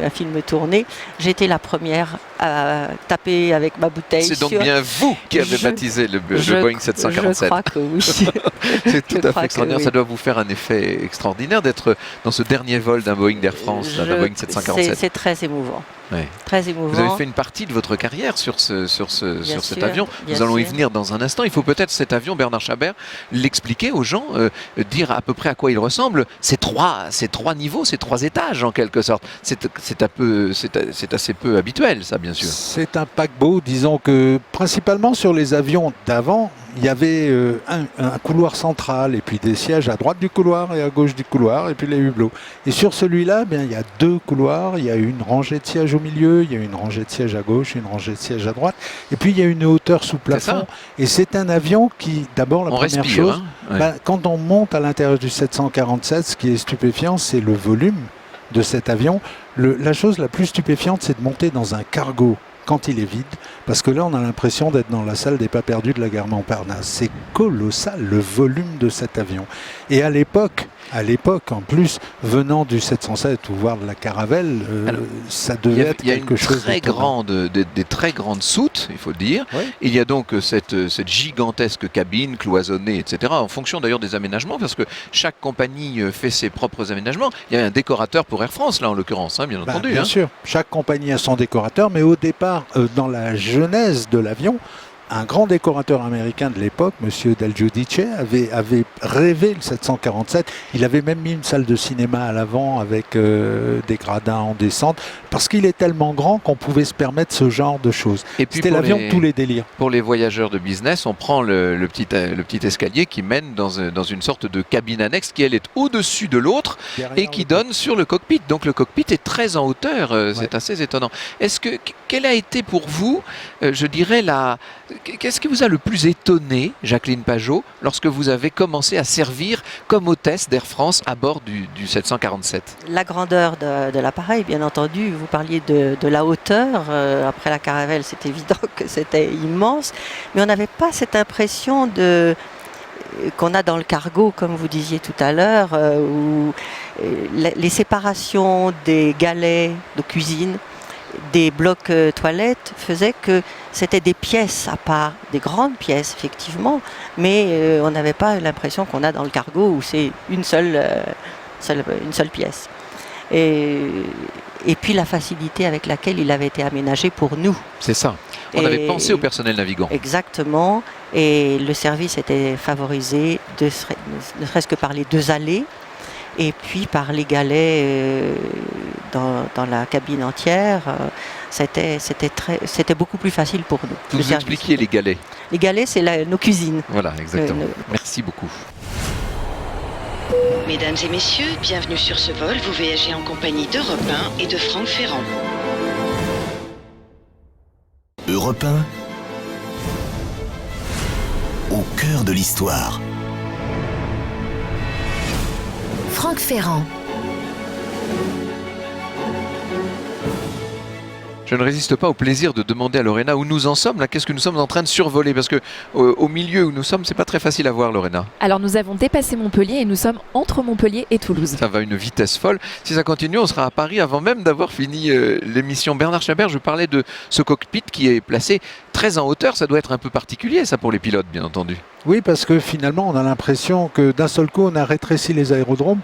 un film tourné, j'étais la première à taper avec ma bouteille. C'est donc bien vous qui avez baptisé le Boeing 747. Je crois que oui. C'est tout à fait extraordinaire. Oui. Ça doit vous faire un effet extraordinaire d'être dans ce dernier vol d'un Boeing d'Air France, d'un Boeing 747. C'est très émouvant. Ouais. Très émouvant. Vous avez fait une partie de votre carrière sur cet avion. Nous allons y venir dans un instant. Il faut peut-être cet avion, Bernard Chabert, l'expliquer aux gens, dire à peu près à quoi il ressemble. Ces trois niveaux, ces trois étages en quelque sorte. C'est assez peu habituel, ça, bien sûr. C'est un paquebot, disons que principalement sur les avions d'avant, il y avait un couloir central et puis des sièges à droite du couloir et à gauche du couloir et puis les hublots. Et sur celui-là, il y a deux couloirs, il y a une rangée de sièges au milieu, il y a une rangée de sièges à gauche, une rangée de sièges à droite et puis il y a une hauteur sous plafond. Et c'est un avion qui, d'abord, la première chose, quand on monte à l'intérieur du 747, ce qui est stupéfiant, c'est le volume de cet avion. La chose la plus stupéfiante, c'est de monter dans un cargo quand il est vide, parce que là on a l'impression d'être dans la salle des pas perdus de la gare Montparnasse. C'est colossal le volume de cet avion. Et à l'époque en plus, venant du 707 ou voire de la Caravelle, ça devait être quelque chose des très grandes soutes, il faut le dire. Oui. Il y a donc cette gigantesque cabine cloisonnée, etc. En fonction d'ailleurs des aménagements, parce que chaque compagnie fait ses propres aménagements. Il y a un décorateur pour Air France, là en l'occurrence, bien entendu. Bien sûr, chaque compagnie a son décorateur, mais au départ, dans la genèse de l'avion, un grand décorateur américain de l'époque, M. Del Giudice, avait rêvé le 747. Il avait même mis une salle de cinéma à l'avant avec des gradins en descente, parce qu'il est tellement grand qu'on pouvait se permettre ce genre de choses. C'était l'avion de tous les délires. Pour les voyageurs de business, on prend le petit escalier qui mène dans une sorte de cabine annexe qui, elle, est au-dessus de l'autre et qui donne sur le cockpit. Donc le cockpit est très en hauteur, c'est assez étonnant. Quelle a été pour vous, je dirais, qu'est-ce qui vous a le plus étonné, Jacqueline Pajot, lorsque vous avez commencé à servir comme hôtesse d'Air France à bord du 747 ? La grandeur de l'appareil, bien entendu. Vous parliez de la hauteur. Après la Caravelle, c'est évident que c'était immense. Mais on n'avait pas cette impression qu'on a dans le cargo, comme vous disiez tout à l'heure, où les séparations des galets de cuisine, des blocs toilettes faisaient que c'était des pièces à part, des grandes pièces effectivement, mais on n'avait pas l'impression qu'on a dans le cargo où c'est une seule pièce. Et puis la facilité avec laquelle il avait été aménagé pour nous. C'est ça. On avait pensé au personnel navigant. Exactement. Et le service était favorisé, ne serait-ce que par les deux allées. Et puis par les galets dans la cabine entière, c'était beaucoup plus facile pour nous. Vous expliquiez les galets. Les galets, c'est nos cuisines. Voilà, exactement. Merci beaucoup. Mesdames et messieurs, bienvenue sur ce vol. Vous voyagez en compagnie d'Europe 1 et de Franck Ferrand. Europe 1, au cœur de l'histoire. Franck Ferrand. Je ne résiste pas au plaisir de demander à Lorena où nous en sommes, là, qu'est-ce que nous sommes en train de survoler, parce que au milieu où nous sommes, c'est pas très facile à voir, Lorena. Alors nous avons dépassé Montpellier et nous sommes entre Montpellier et Toulouse. Ça va à une vitesse folle. Si ça continue, on sera à Paris avant même d'avoir fini l'émission. Bernard Chabert, je parlais de ce cockpit qui est placé très en hauteur. Ça doit être un peu particulier, ça, pour les pilotes, bien entendu. Oui, parce que finalement, on a l'impression que d'un seul coup, on a rétréci les aérodromes.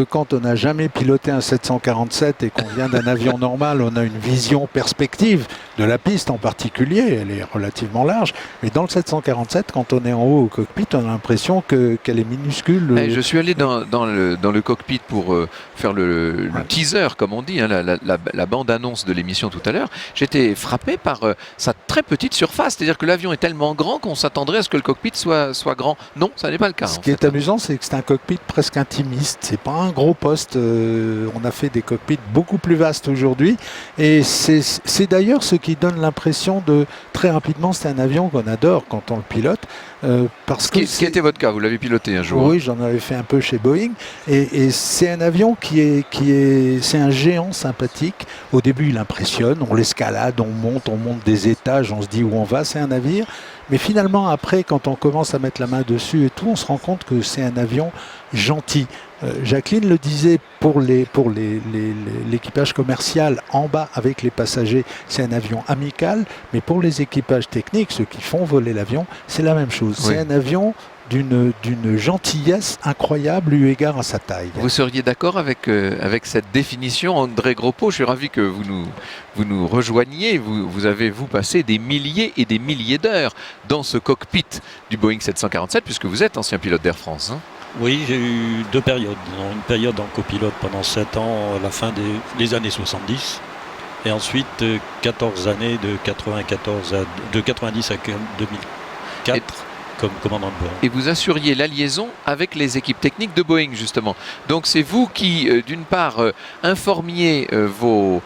Quand on n'a jamais piloté un 747 et qu'on vient d'un avion normal, on a une vision perspective de la piste en particulier. Elle est relativement large. Mais dans le 747, quand on est en haut au cockpit, on a l'impression qu'elle est minuscule. Je suis allé dans le cockpit pour faire le teaser, comme on dit, hein, la bande-annonce de l'émission tout à l'heure. J'étais frappé par sa très petite surface. C'est-à-dire que l'avion est tellement grand qu'on s'attendrait à ce que le cockpit soit grand. Non, ça n'est pas le cas. Ce qui est amusant, c'est que c'est un cockpit presque intimiste. C'est pas un gros poste. On a fait des cockpits beaucoup plus vastes aujourd'hui. Et c'est d'ailleurs ce qui donne l'impression de, très rapidement, c'est un avion qu'on adore quand on le pilote. Ce qui était votre cas, vous l'avez piloté un jour. Oui, j'en avais fait un peu chez Boeing. Et c'est un avion c'est un géant sympathique. Au début, il impressionne. On l'escalade, on monte des étages, on se dit où on va. C'est un navire. Mais finalement, après, quand on commence à mettre la main dessus et tout, on se rend compte que c'est un avion gentil. Jacqueline le disait pour l'équipage commercial en bas avec les passagers, c'est un avion amical, mais pour les équipages techniques, ceux qui font voler l'avion, c'est la même chose. Oui. C'est un avion d'une gentillesse incroyable eu égard à sa taille. Vous seriez d'accord avec cette définition, André Groppo? Je suis ravi que vous nous rejoigniez. Vous avez passé des milliers et des milliers d'heures dans ce cockpit du Boeing 747, puisque vous êtes ancien pilote d'Air France. Hein? Oui, j'ai eu deux périodes. Une période en copilote pendant 7 ans, à la fin des années 70. Et ensuite 14 années de 90 à 2004. Comme commandant de bord. Et vous assuriez la liaison avec les équipes techniques de Boeing, justement. Donc c'est vous qui, d'une part, informiez vos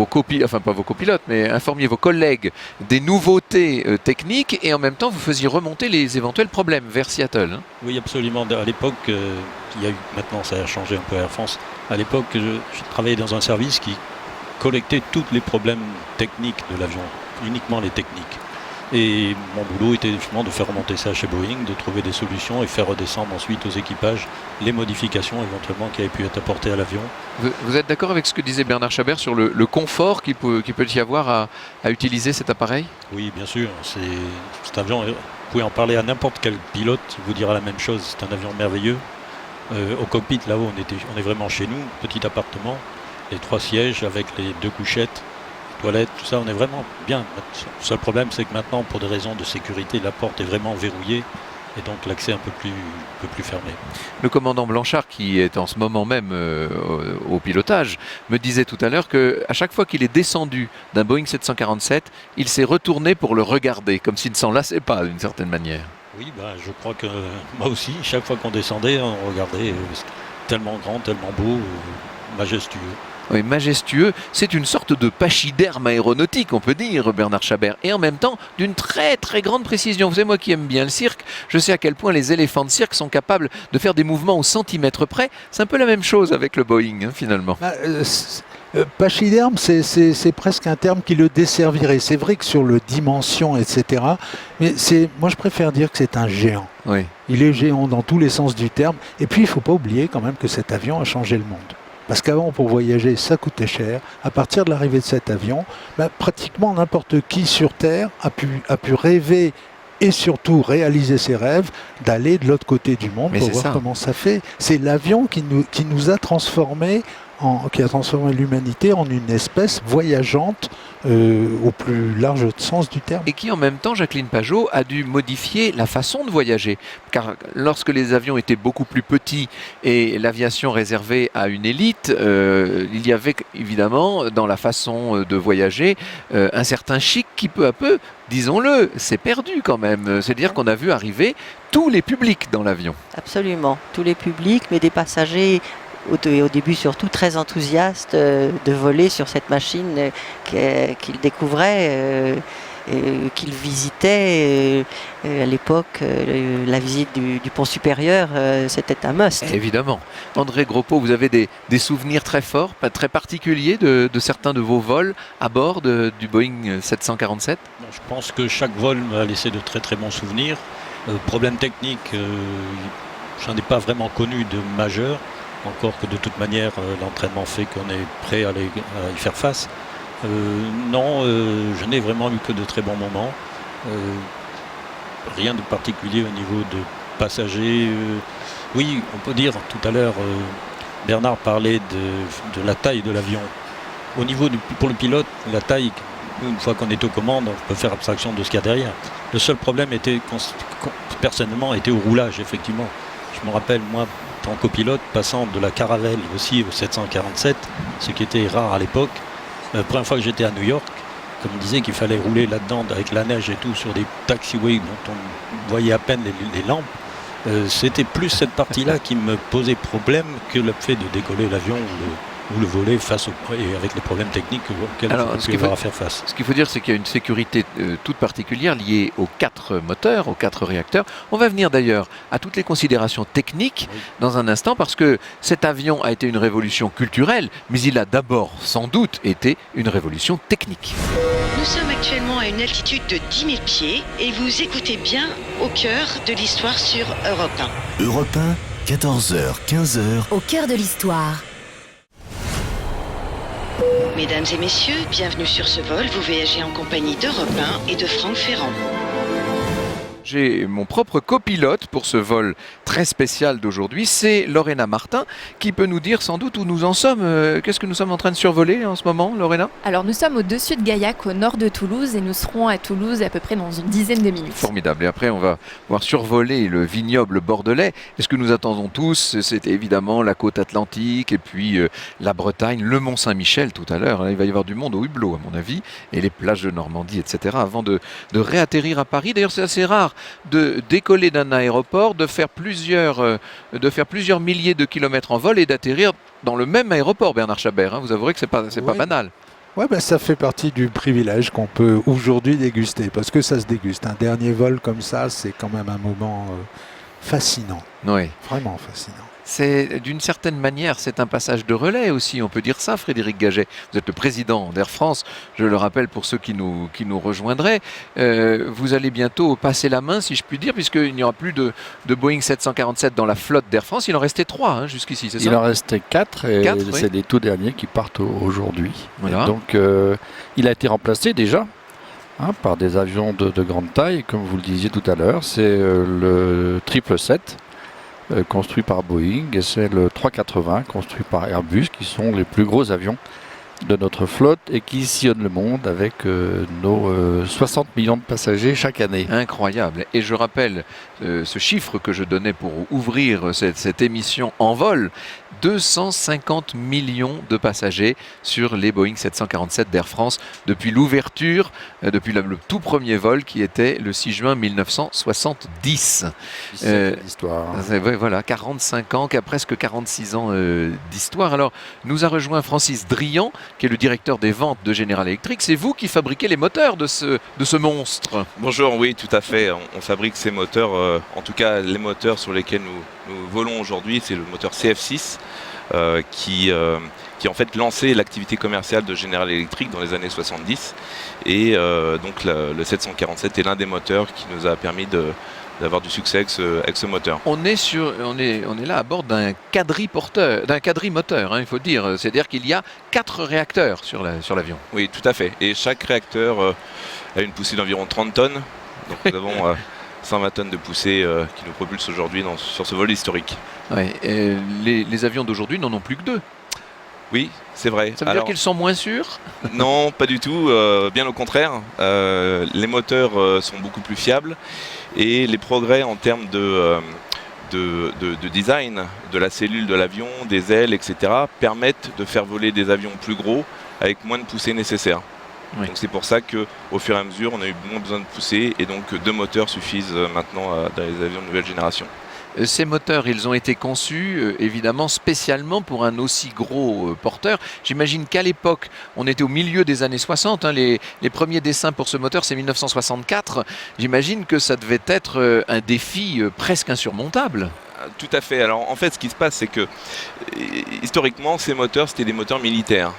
copilotes, enfin pas vos copilotes, mais informiez vos collègues des nouveautés techniques, et en même temps vous faisiez remonter les éventuels problèmes vers Seattle. Hein. Oui, absolument. À l'époque, il y a eu, maintenant ça a changé un peu à Air France. À l'époque, je travaillais dans un service qui collectait tous les problèmes techniques de l'avion, uniquement les techniques. Et mon boulot était justement de faire remonter ça chez Boeing, de trouver des solutions et faire redescendre ensuite aux équipages les modifications éventuellement qui avaient pu être apportées à l'avion. Vous êtes d'accord avec ce que disait Bernard Chabert sur le confort qu'il peut y avoir à utiliser cet appareil? Oui, bien sûr. Cet avion, vous pouvez en parler à n'importe quel pilote, il vous dira la même chose. C'est un avion merveilleux. Au cockpit, là-haut, on est vraiment chez nous, petit appartement, les 3 sièges avec les 2 couchettes. Toilettes, tout ça, on est vraiment bien. Le seul problème, c'est que maintenant, pour des raisons de sécurité, la porte est vraiment verrouillée et donc l'accès un peu plus fermé. Le commandant Blanchard, qui est en ce moment même au pilotage, me disait tout à l'heure qu'à chaque fois qu'il est descendu d'un Boeing 747, il s'est retourné pour le regarder, comme s'il ne s'en lassait pas d'une certaine manière. Oui, je crois que moi aussi, chaque fois qu'on descendait, on regardait, tellement grand, tellement beau, majestueux. Oui, majestueux, c'est une sorte de pachyderme aéronautique, on peut dire, Bernard Chabert, et en même temps d'une très très grande précision. Vous savez, moi qui aime bien le cirque, je sais à quel point les éléphants de cirque sont capables de faire des mouvements au centimètre près. C'est un peu la même chose avec le Boeing, hein, finalement. Pachyderme, c'est presque un terme qui le desservirait. C'est vrai que sur le dimension, etc., mais moi je préfère dire que c'est un géant. Oui. Il est géant dans tous les sens du terme. Et puis il ne faut pas oublier quand même que cet avion a changé le monde. Parce qu'avant, pour voyager, ça coûtait cher. À partir de l'arrivée de cet avion, pratiquement n'importe qui sur Terre a pu rêver et surtout réaliser ses rêves d'aller de l'autre côté du monde pour voir comment ça fait. C'est l'avion qui nous a transformés, qui a transformé l'humanité en une espèce voyageante au plus large sens du terme. Et qui en même temps, Jacqueline Pajot, a dû modifier la façon de voyager. Car lorsque les avions étaient beaucoup plus petits et l'aviation réservée à une élite, il y avait évidemment dans la façon de voyager un certain chic qui peu à peu, disons-le, s'est perdu quand même. C'est-à-dire qu'on a vu arriver tous les publics dans l'avion. Absolument, tous les publics, mais des passagers au début surtout très enthousiastes de voler sur cette machine qu'ils découvraient qu'il visitait. À l'époque, la visite du pont supérieur, c'était un must. Évidemment. André Groppo, vous avez des souvenirs très forts, très particuliers de certains de vos vols à bord du Boeing 747 ? Je pense que chaque vol m'a laissé de très très bons souvenirs. Problème technique, j'en ai pas vraiment connu de majeur, encore que de toute manière l'entraînement fait qu'on est prêt à y faire face. Non, je n'ai vraiment eu que de très bons moments. Rien de particulier au niveau de passagers. Oui, on peut dire tout à l'heure, Bernard parlait de la taille de l'avion. Au niveau pour le pilote, la taille, une fois qu'on est aux commandes, on peut faire abstraction de ce qu'il y a derrière. Le seul problème personnellement, était au roulage, effectivement. Je me rappelle, moi, en tant que copilote, passant de la Caravelle aussi au 747, ce qui était rare à l'époque. La première fois que j'étais à New York, comme on disait qu'il fallait rouler là-dedans avec la neige et tout sur des taxiways dont on voyait à peine les lampes, c'était plus cette partie-là qui me posait problème que le fait de décoller l'avion ou le voler avec les problèmes techniques auxquels on peut avoir à faire face. Ce qu'il faut dire, c'est qu'il y a une sécurité toute particulière liée aux 4 moteurs, aux 4 réacteurs. On va venir d'ailleurs à toutes les considérations techniques dans un instant, parce que cet avion a été une révolution culturelle, mais il a d'abord sans doute été une révolution technique. Nous sommes actuellement à une altitude de 10 000 pieds et vous écoutez bien Au cœur de l'histoire sur Europe 1. Europe 1, 14h, 15h. Au cœur de l'histoire. Mesdames et messieurs, bienvenue sur ce vol. Vous voyagez en compagnie d'Europe 1 et de Franck Ferrand. J'ai mon propre copilote pour ce vol très spécial d'aujourd'hui, c'est Lorena Martin, qui peut nous dire sans doute où nous en sommes. Qu'est-ce que nous sommes en train de survoler en ce moment, Lorena ? Alors nous sommes au-dessus de Gaillac, au nord de Toulouse, et nous serons à Toulouse à peu près dans une dizaine de minutes. Formidable. Et après, on va voir survoler le vignoble bordelais. Et ce que nous attendons tous, c'est évidemment la côte atlantique, et puis la Bretagne, le Mont-Saint-Michel tout à l'heure. Il va y avoir du monde au hublot, à mon avis, et les plages de Normandie, etc., avant de réatterrir à Paris. D'ailleurs, c'est assez rare de décoller d'un aéroport, de faire plusieurs milliers de kilomètres en vol et d'atterrir dans le même aéroport, Bernard Chabert. Vous avouerez que c'est pas banal. Ouais, ça fait partie du privilège qu'on peut aujourd'hui déguster, parce que ça se déguste. Un dernier vol comme ça, c'est quand même un moment fascinant. Oui. Vraiment fascinant. C'est d'une certaine manière, c'est un passage de relais aussi, on peut dire ça, Frédéric Gaget. Vous êtes le président d'Air France, je le rappelle pour ceux qui nous rejoindraient. Vous allez bientôt passer la main, si je puis dire, puisqu'il n'y aura plus de Boeing 747 dans la flotte d'Air France. Il en restait 3 jusqu'ici, c'est ça ? Il en restait 4 et 4, c'est oui. Les tout derniers qui partent aujourd'hui. Voilà. Donc il a été remplacé déjà par des avions de grande taille, comme vous le disiez tout à l'heure. C'est le 777. Construit par Boeing, et c'est le 380 construit par Airbus, qui sont les plus gros avions de notre flotte et qui sillonnent le monde avec nos 60 millions de passagers chaque année. Incroyable. Et je rappelle ce chiffre que je donnais pour ouvrir cette émission en vol. 250 millions de passagers sur les Boeing 747 d'Air France depuis l'ouverture, depuis le tout premier vol qui était le 6 juin 1970. L'histoire. Voilà, 45 ans, presque 46 ans d'histoire. Alors, nous a rejoint Francis Drian, qui est le directeur des ventes de General Electric. C'est vous qui fabriquez les moteurs de ce monstre. Bonjour, oui, tout à fait. On fabrique ces moteurs, en tout cas les moteurs sur lesquels nous volons aujourd'hui, c'est le moteur CF6 qui en fait lancé l'activité commerciale de General Electric dans les années 70. Et donc le 747 est l'un des moteurs qui nous a permis d'avoir du succès avec ce moteur. On est là à bord d'un quadrimoteur, il faut dire. C'est-à-dire qu'il y a 4 réacteurs sur l'avion. Oui, tout à fait. Et chaque réacteur a une poussée d'environ 30 tonnes. Donc nous avons 120 tonnes de poussée qui nous propulsent aujourd'hui sur ce vol historique. Ouais, les avions d'aujourd'hui n'en ont plus que 2. Oui, c'est vrai. Ça veut dire qu'ils sont moins sûrs ? Non, pas du tout. Bien au contraire. Les moteurs sont beaucoup plus fiables et les progrès en termes de design de la cellule de l'avion, des ailes, etc. permettent de faire voler des avions plus gros avec moins de poussée nécessaire. Oui. Donc c'est pour ça qu'au fur et à mesure, on a eu moins besoin de poussée et donc 2 moteurs suffisent maintenant dans les avions de nouvelle génération. Ces moteurs, ils ont été conçus évidemment spécialement pour un aussi gros porteur. J'imagine qu'à l'époque, on était au milieu des années 60. Les premiers dessins pour ce moteur, c'est 1964. J'imagine que ça devait être un défi presque insurmontable. Tout à fait. Alors en fait, ce qui se passe, c'est que historiquement, ces moteurs, c'était des moteurs militaires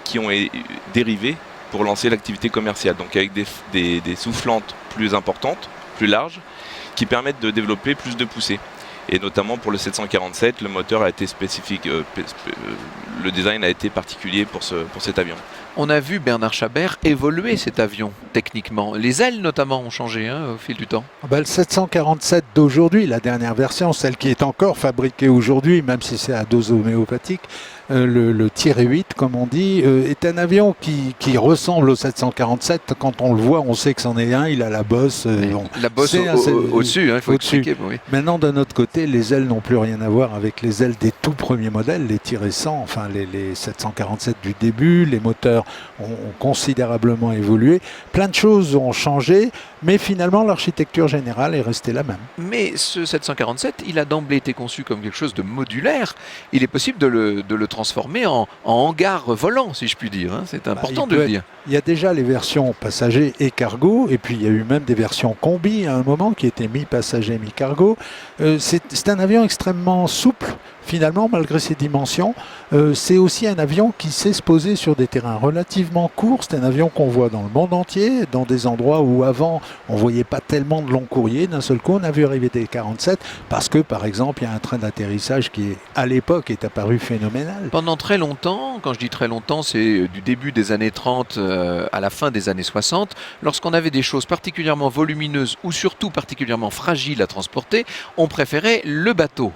qui ont dérivé pour lancer l'activité commerciale. Donc avec des soufflantes plus importantes, plus larges, qui permettent de développer plus de poussée. Et notamment pour le 747, le moteur a été spécifique, le design a été particulier pour cet avion. On a vu Bernard Chabert évoluer cet avion techniquement. Les ailes notamment ont changé au fil du temps. Le 747 d'aujourd'hui, la dernière version, celle qui est encore fabriquée aujourd'hui, même si c'est à dose homéopathique, le Tiré-8 comme on dit, est un avion qui ressemble au 747. Quand on le voit, on sait que c'en est un, il a la bosse. La bosse au-dessus, il faut expliquer. Oui. Maintenant, d'un autre côté, les ailes n'ont plus rien à voir avec les ailes des tout premiers modèles, les Tiré-100, enfin les 747 du début. Les moteurs ont considérablement évolué. Plein de choses ont changé, mais finalement, l'architecture générale est restée la même. Mais ce 747, il a d'emblée été conçu comme quelque chose de modulaire. Il est possible de le transformer en hangar volant, si je puis dire. C'est important de le dire. Il y a déjà les versions passagers et cargo, et puis il y a eu même des versions combi à un moment qui étaient mi-passager, mi-cargo. C'est un avion extrêmement souple, finalement, malgré ses dimensions. C'est aussi un avion qui sait se poser sur des terrains relativement courts. C'est un avion qu'on voit dans le monde entier, dans des endroits où avant on ne voyait pas tellement de longs courriers. D'un seul coup, on a vu arriver des 47 parce que, par exemple, il y a un train d'atterrissage qui, à l'époque, est apparu phénoménal. Pendant très longtemps, quand je dis très longtemps, c'est du début des années 30 à la fin des années 60, lorsqu'on avait des choses particulièrement volumineuses ou surtout particulièrement fragiles à transporter, on préférait le bateau.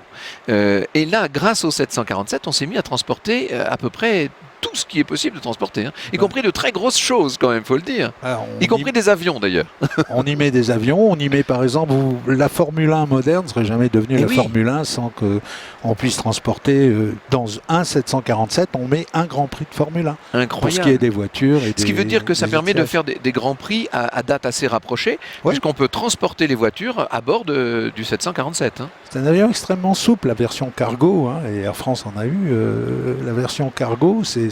Et là, grâce au 747, on s'est mis à transporter à peu près tout ce qui est possible de transporter, y compris de très grosses choses quand même, faut le dire. Y compris des avions d'ailleurs. On y met des avions, on y met par exemple, la Formule 1 moderne ne serait jamais devenue Formule 1 sans qu'on puisse transporter dans un 747, on met un Grand Prix de Formule 1. Incroyable. Pour ce qui est des voitures. Ce qui veut dire que ça permet de faire des Grands Prix à date assez rapprochée, puisqu'on peut transporter les voitures à bord du 747. C'est un avion extrêmement souple, la version cargo, et Air France en a eu. La version cargo, c'est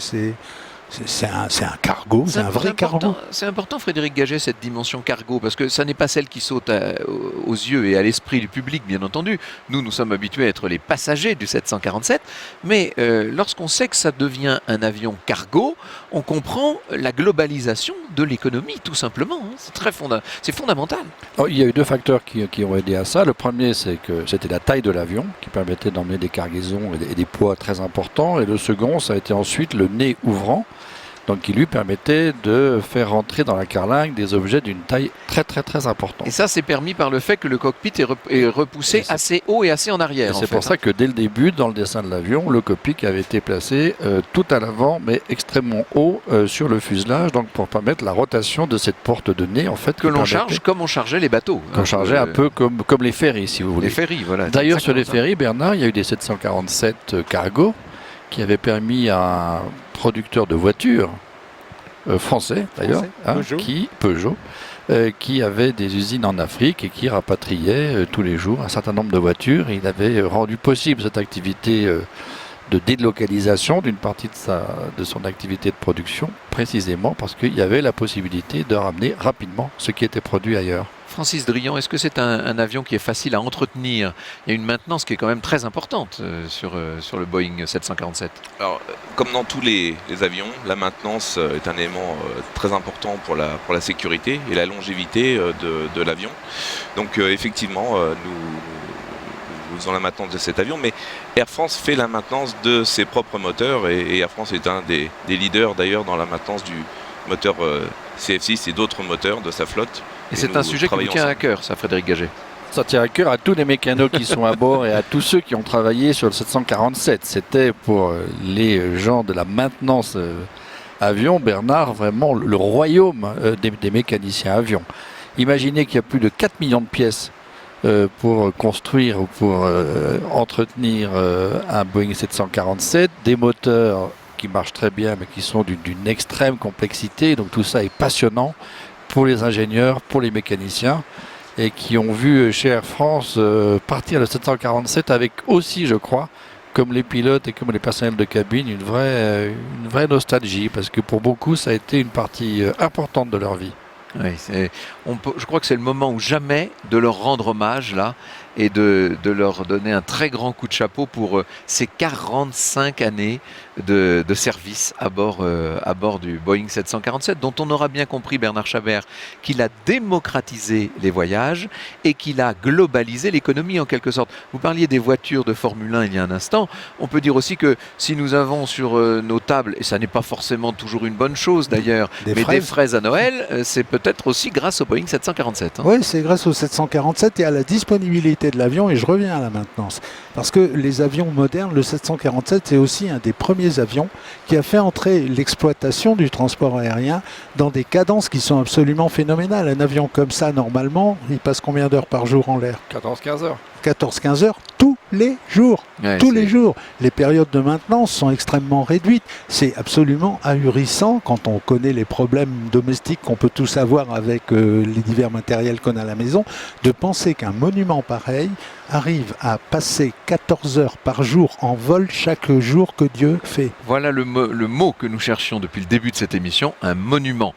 un cargo, c'est un vrai cargo. C'est important, Frédéric Gaget, cette dimension cargo, parce que ça n'est pas celle qui saute aux yeux et à l'esprit du public, bien entendu. Nous sommes habitués à être les passagers du 747, mais lorsqu'on sait que ça devient un avion cargo, on comprend la globalisation de l'économie, tout simplement. C'est fondamental. Alors, il y a eu deux facteurs qui ont aidé à ça. Le premier, c'est que c'était la taille de l'avion, qui permettait d'emmener des cargaisons et des poids très importants. Et le second, ça a été ensuite le nez ouvrant, donc qui lui permettait de faire rentrer dans la carlingue des objets d'une taille très très très importante. Et ça, c'est permis par le fait que le cockpit est repoussé assez haut et assez en arrière. C'est pour ça que dès le début, dans le dessin de l'avion, le cockpit avait été placé tout à l'avant, mais extrêmement haut sur le fuselage, donc pour permettre la rotation de cette porte de nez, en fait. Que l'on charge comme on chargeait les bateaux. Qu'on chargeait un peu comme les ferries, si vous voulez. Les ferries, voilà. D'ailleurs, sur les ferries, Bernard, il y a eu des 747 cargo qui avaient permis à un producteur de voitures, français d'ailleurs, Peugeot, qui avait des usines en Afrique et qui rapatriait tous les jours un certain nombre de voitures. Et il avait rendu possible cette activité de délocalisation d'une partie de son activité de production, précisément parce qu'il y avait la possibilité de ramener rapidement ce qui était produit ailleurs. Francis Drian, est-ce que c'est un avion qui est facile à entretenir? Il y a une maintenance qui est quand même très importante sur le Boeing 747. Alors, comme dans tous les avions, la maintenance est un élément très important pour la sécurité et la longévité de l'avion. Donc effectivement, nous faisons la maintenance de cet avion, mais Air France fait la maintenance de ses propres moteurs et Air France est un des leaders d'ailleurs dans la maintenance du moteur CF6 et d'autres moteurs de sa flotte. Et c'est un sujet qui vous tient à cœur, ça, Frédéric Gaget. Ça tient à cœur à tous les mécanos qui sont à bord et à tous ceux qui ont travaillé sur le 747. C'était pour les gens de la maintenance avion, Bernard, vraiment le royaume des mécaniciens avions. Imaginez qu'il y a plus de 4 millions de pièces pour construire ou pour entretenir un Boeing 747, des moteurs qui marchent très bien mais qui sont d'une extrême complexité, donc tout ça est passionnant pour les ingénieurs, pour les mécaniciens et qui ont vu chez Air France partir le 747 avec aussi, je crois, comme les pilotes et comme les personnels de cabine, une vraie nostalgie, parce que pour beaucoup, ça a été une partie importante de leur vie. Oui, je crois que c'est le moment ou jamais de leur rendre hommage là et de leur donner un très grand coup de chapeau pour ces 45 années de service à bord du Boeing 747, dont on aura bien compris, Bernard Chabert, qu'il a démocratisé les voyages et qu'il a globalisé l'économie en quelque sorte. Vous parliez des voitures de Formule 1 il y a un instant, on peut dire aussi que si nous avons sur nos tables, et ça n'est pas forcément toujours une bonne chose d'ailleurs, des fraises à Noël, c'est peut-être aussi grâce au Boeing 747. Hein. Oui, c'est grâce au 747 et à la disponibilité de l'avion, et je reviens à la maintenance. Parce que les avions modernes, le 747, c'est aussi un des premiers avions qui a fait entrer l'exploitation du transport aérien dans des cadences qui sont absolument phénoménales. Un avion comme ça, normalement, il passe combien d'heures par jour en l'air ? 14-15 heures. 14-15 heures tous les jours. Ouais, tous les jours. Les périodes de maintenance sont extrêmement réduites. C'est absolument ahurissant quand on connaît les problèmes domestiques qu'on peut tous avoir avec les divers matériels qu'on a à la maison, de penser qu'un monument pareil arrive à passer 14 heures par jour en vol chaque jour que Dieu fait. Voilà le mot que nous cherchions depuis le début de cette émission, un monument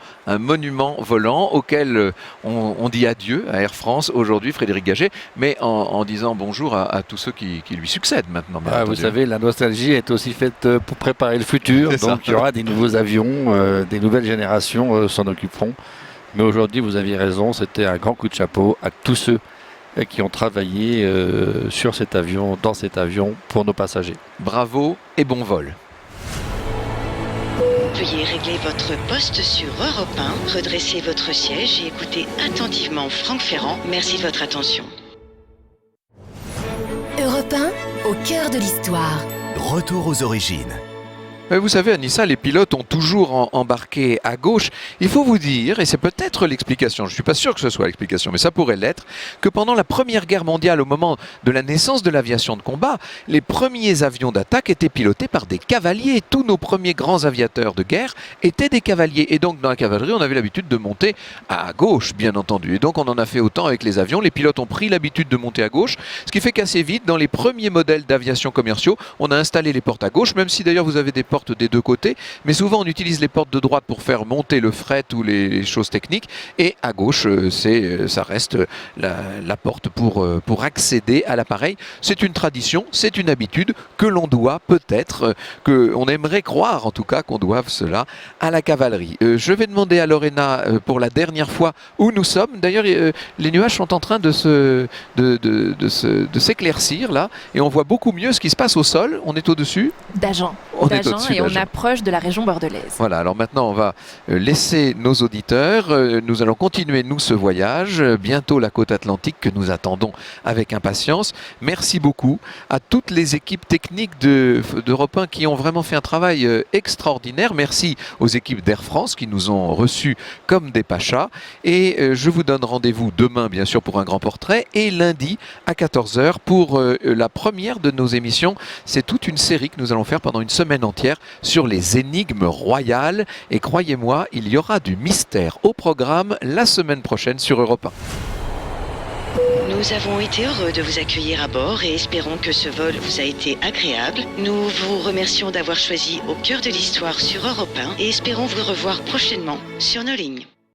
volant auquel on dit adieu à Air France aujourd'hui, Frédéric Gaget, mais en disant bonjour à tous ceux qui lui succèdent maintenant. Vous savez, la nostalgie est aussi faite pour préparer le futur, donc il y aura des nouveaux avions, des nouvelles générations s'en occuperont. Mais aujourd'hui, vous aviez raison, c'était un grand coup de chapeau à tous ceux qui ont travaillé sur cet avion, dans cet avion, pour nos passagers. Bravo et bon vol. Veuillez régler votre poste sur Europe 1, redresser votre siège et écouter attentivement Franck Ferrand. Merci de votre attention. Europe 1, au cœur de l'histoire. Retour aux origines. Vous savez, Anissa, les pilotes ont toujours embarqué à gauche. Il faut vous dire, et c'est peut-être l'explication, je ne suis pas sûr que ce soit l'explication, mais ça pourrait l'être, que pendant la Première Guerre mondiale, au moment de la naissance de l'aviation de combat, les premiers avions d'attaque étaient pilotés par des cavaliers. Tous nos premiers grands aviateurs de guerre étaient des cavaliers. Et donc, dans la cavalerie, on avait l'habitude de monter à gauche, bien entendu. Et donc, on en a fait autant avec les avions. Les pilotes ont pris l'habitude de monter à gauche, ce qui fait qu'assez vite, dans les premiers modèles d'aviation commerciaux, on a installé les portes à gauche, même si d'ailleurs vous avez des portes des deux côtés, mais souvent on utilise les portes de droite pour faire monter le fret ou les choses techniques, et à gauche ça reste la porte pour accéder à l'appareil. C'est une tradition, c'est une habitude que l'on doit peut-être, qu'on aimerait croire en tout cas qu'on doive cela à la cavalerie. Je vais demander à Lorena pour la dernière fois où nous sommes. D'ailleurs les nuages sont en train de s'éclaircir là, et on voit beaucoup mieux ce qui se passe au sol. On est au-dessus d'Agen. Et on approche de la région bordelaise. Voilà, alors maintenant on va laisser nos auditeurs, nous allons continuer nous ce voyage, bientôt la côte atlantique que nous attendons avec impatience. Merci beaucoup à toutes les équipes techniques d'Europe 1 qui ont vraiment fait un travail extraordinaire. Merci aux équipes d'Air France qui nous ont reçus comme des pachas, et je vous donne rendez-vous demain bien sûr pour un grand portrait, et lundi à 14 h pour la première de nos émissions. C'est toute une série que nous allons faire pendant une semaine entière sur les énigmes royales, et croyez-moi, il y aura du mystère au programme la semaine prochaine sur Europe 1. Nous avons été heureux de vous accueillir à bord et espérons que ce vol vous a été agréable. Nous vous remercions d'avoir choisi Au cœur de l'histoire sur Europe 1 et espérons vous revoir prochainement sur nos lignes.